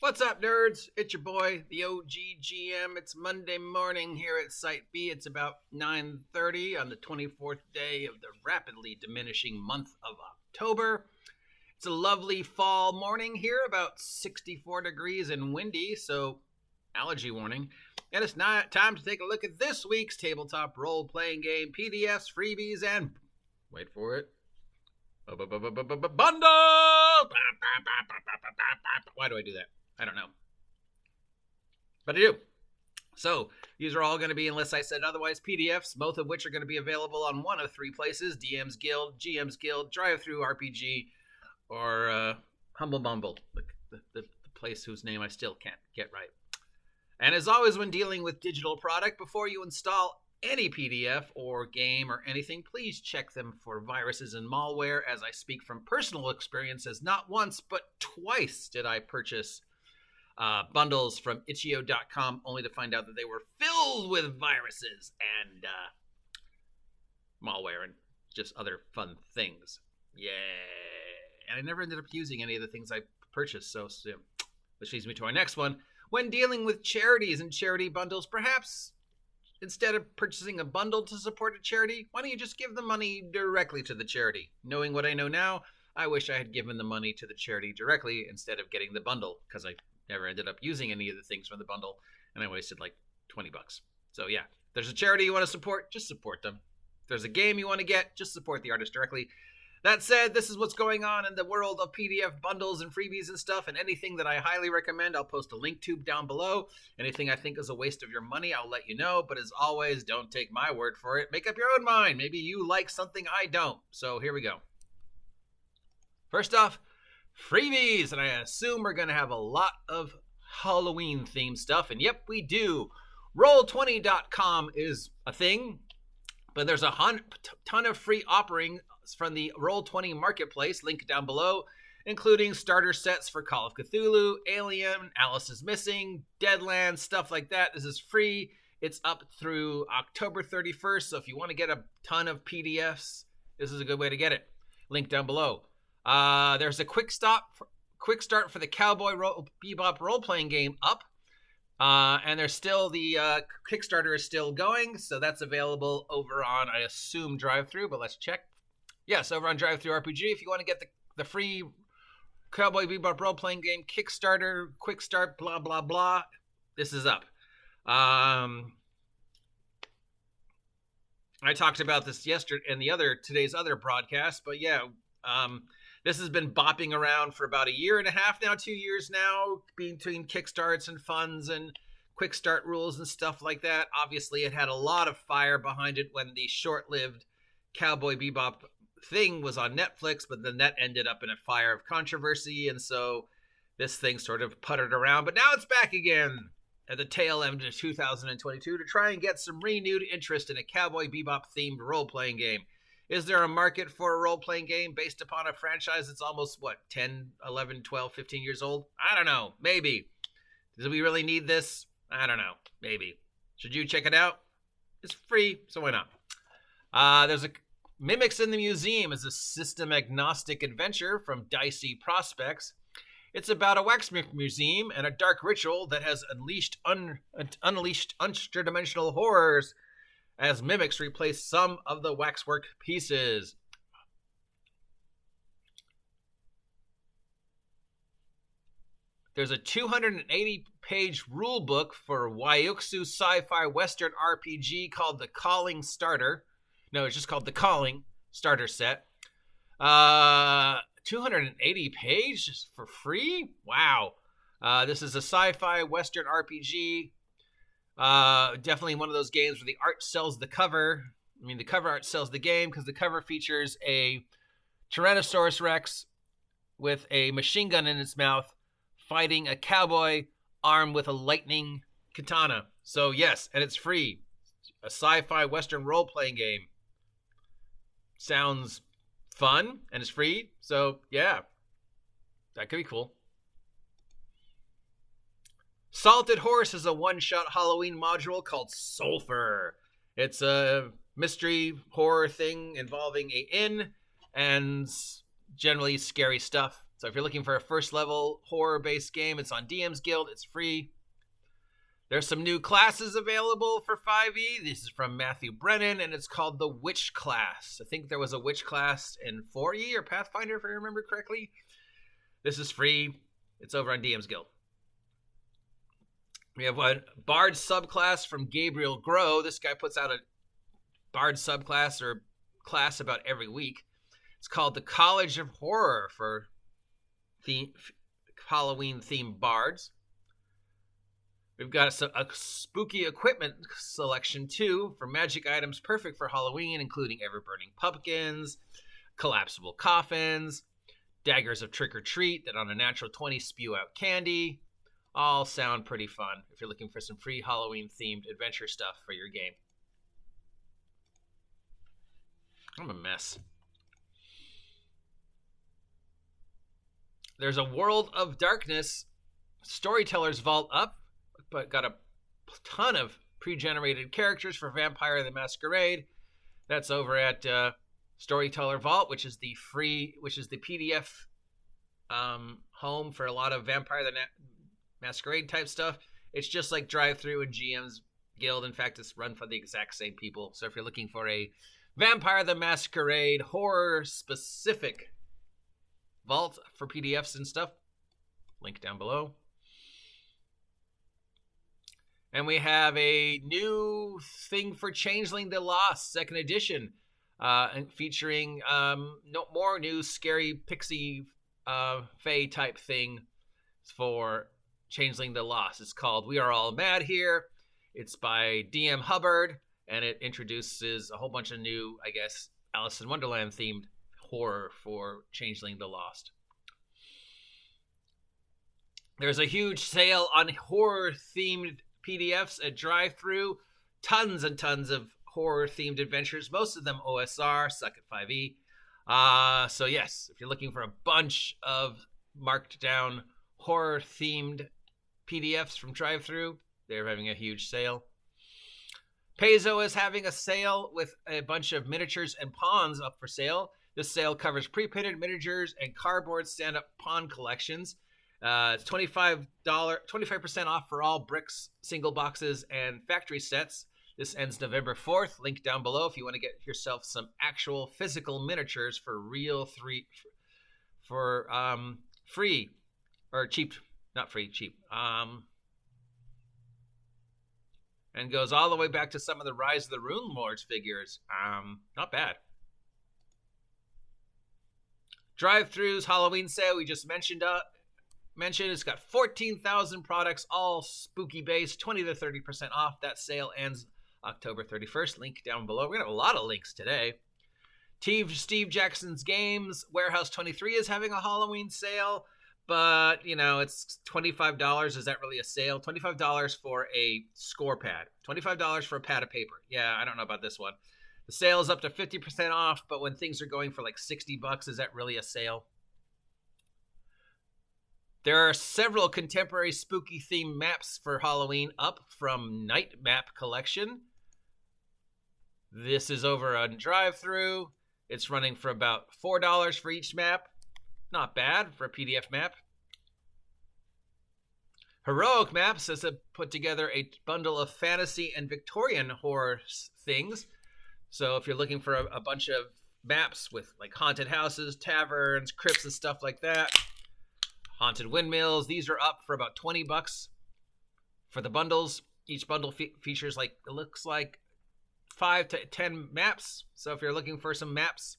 What's up, nerds? It's your boy, the OGGM. It's Monday morning here at Site B. It's about 9:30 on the 24th day of the rapidly diminishing month of October. It's a lovely fall morning here, about 64 degrees and windy, so allergy warning. And it's time to take a look at this week's tabletop role-playing game, PDFs, freebies, and, wait for it, bundle! Why do I do that? I don't know. But I do. So, these are all going to be, unless I said otherwise, PDFs, both of which are going to be available on one of three places: DM's Guild, GM's Guild, DriveThru RPG, or Humble Bumble, the place whose name I still can't get right. And as always, when dealing with digital product, before you install any PDF or game or anything, please check them for viruses and malware, as I speak from personal experience, as not once but twice did I purchase bundles from itch.io.com only to find out that they were filled with viruses and malware and just other fun things. Yeah. And I never ended up using any of the things I purchased, so which leads me to our next one. When dealing with charities and charity bundles, perhaps instead of purchasing a bundle to support a charity, why don't you just give the money directly to the charity? Knowing what I know now, I wish I had given the money to the charity directly instead of getting the bundle, because I never ended up using any of the things from the bundle, and I wasted like $20. So yeah, if there's a charity you want to support, just support them. If there's a game you want to get, just support the artist directly. That said, this is what's going on in the world of PDF bundles and freebies and stuff, and anything that I highly recommend, I'll post a link to down below. Anything I think is a waste of your money, I'll let you know, but as always, don't take my word for it. Make up your own mind. Maybe you like something I don't. So here we go. First off, freebies, and I assume we're going to have a lot of Halloween-themed stuff, and yep, we do. Roll20.com is a thing, but there's a ton of free offerings from the Roll20 marketplace, link down below, including starter sets for Call of Cthulhu, Alien, Alice is Missing, Deadlands, stuff like that. This is free. It's up through October 31st, so if you want to get a ton of PDFs, this is a good way to get it. Link down below. There's a quick start for the Cowboy Bebop role-playing game up. And there's still the Kickstarter is still going, so that's available over on, I assume, DriveThru, but let's check. Yes, over on DriveThru RPG, if you want to get the free Cowboy Bebop role-playing game Kickstarter, quick start, blah, blah, blah, this is up. I talked about this yesterday in today's other broadcast, but yeah, this has been bopping around for about a year and a half now, 2 years now, between Kickstarts and funds and quick start rules and stuff like that. Obviously, it had a lot of fire behind it when the short-lived Cowboy Bebop thing was on Netflix, but then that ended up in a fire of controversy, and so this thing sort of puttered around. But now it's back again at the tail end of 2022 to try and get some renewed interest in a Cowboy Bebop-themed role-playing game. Is there a market for a role-playing game based upon a franchise that's almost, 10, 11, 12, 15 years old? I don't know. Maybe. Do we really need this? I don't know. Maybe. Should you check it out? It's free, so why not? There's a Mimics in the Museum is a system-agnostic adventure from Dicey Prospects. It's about a waxwork museum and a dark ritual that has unleashed interdimensional horrors as mimics replace some of the waxwork pieces. There's a 280-page rule book for Waiuxu sci-fi western RPG called The Calling Starter. No, it's just called The Calling Starter Set. 280 pages for free? Wow. This is a sci-fi western RPG. Definitely one of those games where the art sells the cover. I mean, the cover art sells the game because the cover features a Tyrannosaurus Rex with a machine gun in its mouth fighting a cowboy armed with a lightning katana. So yes, and it's free. A sci-fi western role-playing game. Sounds fun and it's free. So yeah, that could be cool. Salted Horse is a one-shot Halloween module called Sulphur. It's a mystery horror thing involving an inn and generally scary stuff. So if you're looking for a first level horror based game, it's on DM's Guild. It's free. There's some new classes available for 5e. This is from Matthew Brennan, and it's called the Witch class. I think there was a Witch class in 4e or Pathfinder, if I remember correctly. This is free. It's over on DM's Guild. We have a Bard subclass from Gabriel Grow. This guy puts out a Bard subclass or class about every week. It's called the College of Horror for Halloween-themed bards. We've got a spooky equipment selection, too, for magic items perfect for Halloween, including ever-burning pumpkins, collapsible coffins, daggers of trick-or-treat that on a natural 20 spew out candy. All sound pretty fun if you're looking for some free Halloween-themed adventure stuff for your game. I'm a mess. There's a World of Darkness Storyteller's Vault up, but got a ton of pre-generated characters for Vampire the Masquerade. That's over at Storyteller Vault, which is the PDF home for a lot of Vampire the Masquerade type stuff. It's just like DriveThru and GM's Guild. In fact, it's run for the exact same people. So if you're looking for a Vampire the Masquerade horror specific vault for PDFs and stuff, link down below. And we have a new thing for Changeling the Lost, 2nd edition, and featuring no more new scary pixie fae type thing for Changeling the Lost. It's called We Are All Mad Here. It's by DM Hubbard, and it introduces a whole bunch of new, I guess, Alice in Wonderland themed horror for Changeling the Lost. There's a huge sale on horror themed PDFs at DriveThru. Tons and tons of horror themed adventures, most of them OSR, suck at 5e. So yes, if you're looking for a bunch of marked down horror themed PDFs from DriveThru, they're having a huge sale. Paizo is having a sale with a bunch of miniatures and pawns up for sale. This sale covers pre-printed miniatures and cardboard stand-up pawn collections. It's $25% off for all bricks, single boxes, and factory sets. This ends November 4th. Link down below if you want to get yourself some actual physical miniatures for free or cheap, not free, cheap. And goes all the way back to some of the Rise of the Rune Lords figures. Not bad. DriveThru's Halloween sale we just mentioned. It's got 14,000 products, all spooky based, 20 to 30% off. That sale ends October 31st. Link down below. We're going to have a lot of links today. Steve Jackson's Games Warehouse 23 is having a Halloween sale, but, you know, it's $25. Is that really a sale? $25 for a score pad. $25 for a pad of paper. Yeah, I don't know about this one. The sale is up to 50% off, but when things are going for like $60, is that really a sale? There are several contemporary spooky themed maps for Halloween up from Night Map Collection. This is over on DriveThru. It's running for about $4 for each map. Not bad for a PDF map. Heroic Maps has put together a bundle of fantasy and Victorian horror things. So if you're looking for a bunch of maps with like haunted houses, taverns, crypts, and stuff like that, haunted windmills, these are up for about $20 for the bundles. Each bundle features it looks like 5 to 10 maps. So if you're looking for some maps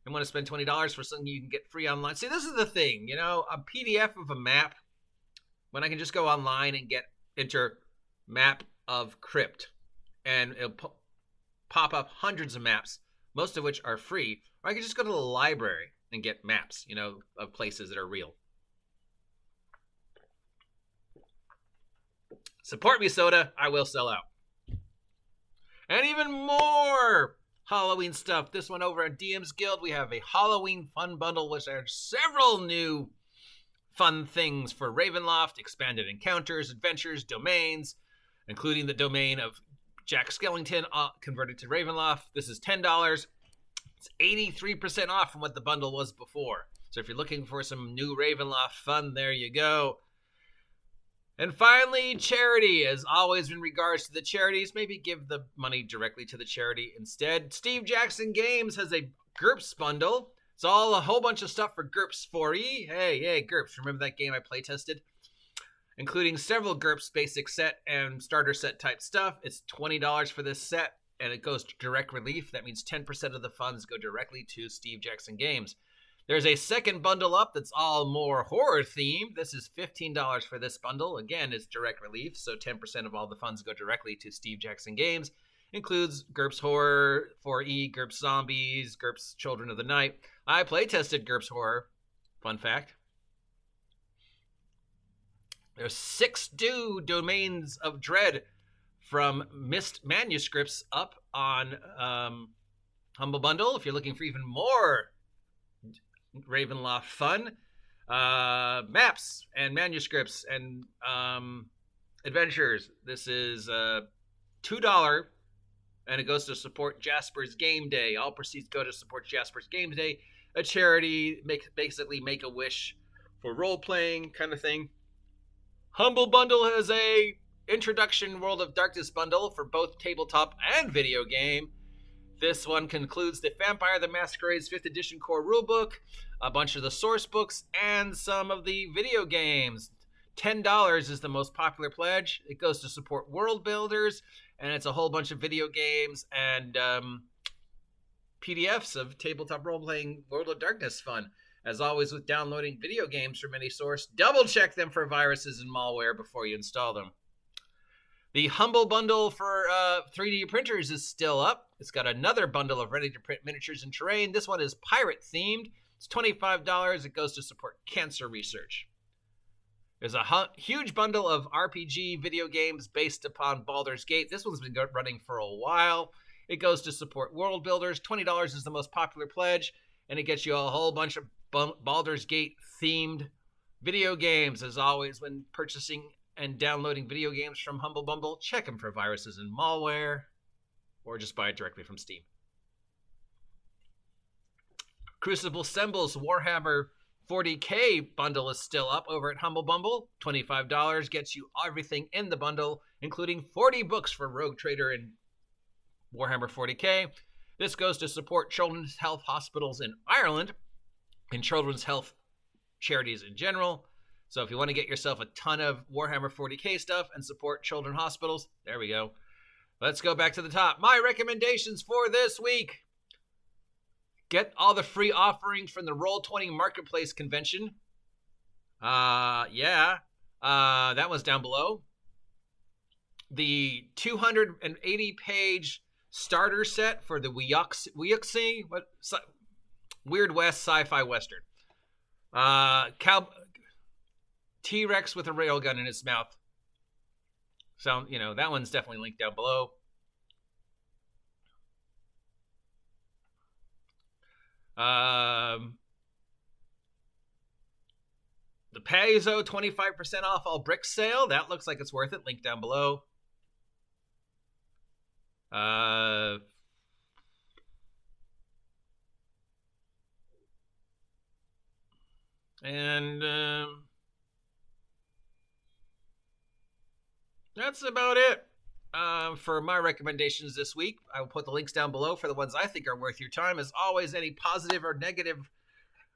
and want to spend $20 for something you can get free online. See, this is the thing, you know, a PDF of a map, when I can just go online and enter map of crypt, and it'll pop up hundreds of maps, most of which are free. Or I can just go to the library and get maps, you know, of places that are real. Support me, Soda. I will sell out. And even more Halloween stuff. This one over at DM's Guild, we have a Halloween fun bundle, which are several new fun things for Ravenloft, expanded encounters, adventures, domains, including the domain of Jack Skellington converted to Ravenloft. This is $10. It's 83% off from what the bundle was before. So if you're looking for some new Ravenloft fun, there you go. And finally, charity. As always, in regards to the charities, maybe give the money directly to the charity instead. Steve Jackson Games has a GURPS bundle. It's all a whole bunch of stuff for GURPS 4E. Hey, GURPS. Remember that game I playtested? Including several GURPS basic set and starter set type stuff. It's $20 for this set, and it goes to direct relief. That means 10% of the funds go directly to Steve Jackson Games. There's a second bundle up that's all more horror themed. This is $15 for this bundle. Again, it's direct relief, so 10% of all the funds go directly to Steve Jackson Games. Includes GURPS Horror, 4E, GURPS Zombies, GURPS Children of the Night. I playtested GURPS Horror. Fun fact. There's 6 Domains of Dread from Mist Manuscripts up on Humble Bundle. If you're looking for even more Ravenloft fun, maps and manuscripts and adventures. This is $2, and it goes to support Jasper's Game Day. All proceeds go to support Jasper's Game Day, a charity, basically make a wish for role-playing kind of thing. Humble Bundle has a Introduction World of Darkness bundle for both tabletop and video game. This one concludes the Vampire the Masquerade's 5th edition core rulebook, a bunch of the source books, and some of the video games. $10 is the most popular pledge. It goes to support world builders, and it's a whole bunch of video games and PDFs of tabletop role-playing World of Darkness fun. As always with downloading video games from any source, double check them for viruses and malware before you install them. The Humble Bundle for 3D printers is still up. It's got another bundle of ready-to-print miniatures and terrain. This one is pirate-themed. It's $25. It goes to support cancer research. There's a huge bundle of RPG video games based upon Baldur's Gate. This one's been running for a while. It goes to support world builders. $20 is the most popular pledge, and it gets you a whole bunch of Baldur's Gate-themed video games. As always, when purchasing and downloading video games from Humble Bundle, check them for viruses and malware, or just buy it directly from Steam. Crucible Symbols Warhammer 40K bundle is still up over at Humble Bundle. $25 gets you everything in the bundle, including 40 books for Rogue Trader and Warhammer 40K. This goes to support children's health hospitals in Ireland and children's health charities in general. So if you want to get yourself a ton of Warhammer 40K stuff and support children's hospitals, there we go. Let's go back to the top. My recommendations for this week. Get all the free offerings from the Roll20 Marketplace convention. That one's down below. The 280-page starter set for the Weoxy, Weird West sci-fi western. T-Rex with a railgun in his mouth. So, that one's definitely linked down below. The Paizo 25% off all brick sale. That looks like it's worth it. Link down below. That's about it for my recommendations this week. I will put the links down below for the ones I think are worth your time. As always, any positive or negative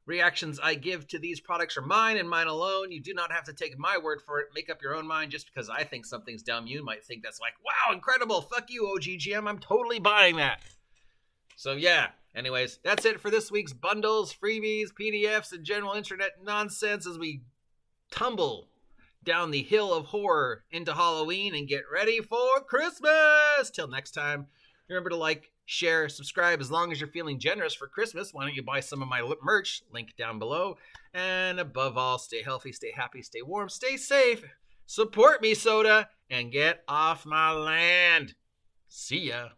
reactions I give to these products are mine and mine alone. You do not have to take my word for it. Make up your own mind. Just because I think something's dumb, you might think that's like, wow, incredible. Fuck you, OGGM. I'm totally buying that. So yeah, anyways, that's it for this week's bundles, freebies, PDFs, and general internet nonsense as we tumble down the hill of horror into Halloween and get ready for Christmas. Till next time, remember to like, share, subscribe. As long as you're feeling generous for Christmas, why don't you buy some of my merch? Link down below. And above all, stay healthy, stay happy, stay warm, stay safe. Support me, soda, and get off my land. See ya.